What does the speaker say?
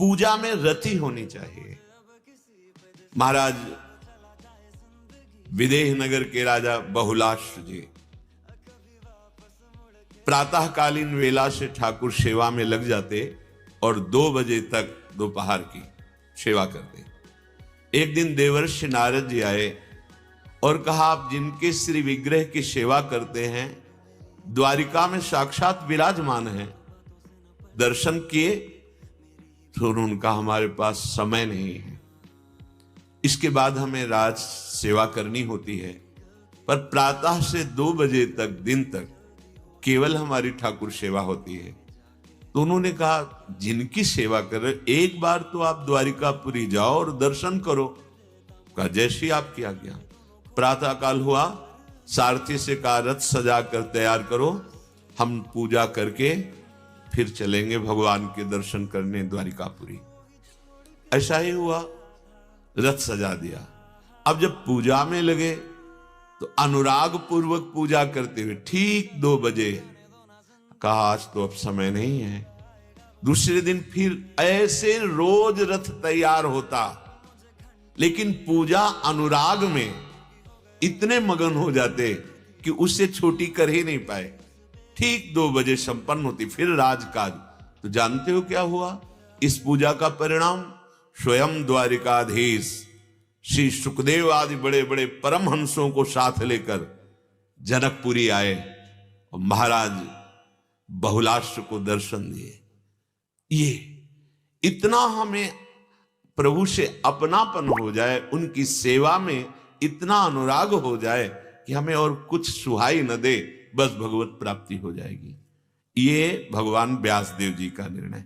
पूजा में रति होनी चाहिए। महाराज विदेह नगर के राजा बहुलाश्व जी प्रातःकालीन वेला से ठाकुर सेवा में लग जाते और 2 बजे तक दोपहर की सेवा करते। एक दिन देवर्षि नारद जी आए और कहा, आप जिनके श्री विग्रह की सेवा करते हैं द्वारिका में साक्षात विराजमान हैं, दर्शन किए? तो उन्होंने कहा, हमारे पास समय नहीं है, इसके बाद हमें राज सेवा करनी होती है, पर प्रातः से 2 बजे तक दिन तक केवल हमारी ठाकुर सेवा होती है। तो उन्होंने कहा, जिनकी सेवा कर रहे एक बार तो आप द्वारिकापुरी जाओ और दर्शन करो। कहा, जैसी आपकी आज्ञा। प्रातः काल हुआ, सारथी से कहा, रथ सजा कर तैयार करो, हम पूजा करके फिर चलेंगे भगवान के दर्शन करने द्वारिकापुरी। ऐसा ही हुआ, रथ सजा दिया। अब जब पूजा में लगे तो अनुराग पूर्वक पूजा करते हुए ठीक 2 बजे कहा, आज तो अब समय नहीं है। दूसरे दिन फिर ऐसे रोज रथ तैयार होता, लेकिन पूजा अनुराग में इतने मगन हो जाते कि उससे छोटी कर ही नहीं पाए। ठीक 2 बजे संपन्न होती फिर राजकाज। तो जानते हो क्या हुआ इस पूजा का परिणाम? स्वयं द्वारिकाधीश श्री सुखदेव आदि बड़े बड़े परमहंसों को साथ लेकर जनकपुरी आए और महाराज बहुलाश्व को दर्शन दिए। ये इतना हमें प्रभु से अपनापन हो जाए, उनकी सेवा में इतना अनुराग हो जाए कि हमें और कुछ सुहाई न दे, बस भगवत प्राप्ति हो जाएगी। ये भगवान व्यासदेव जी का निर्णय।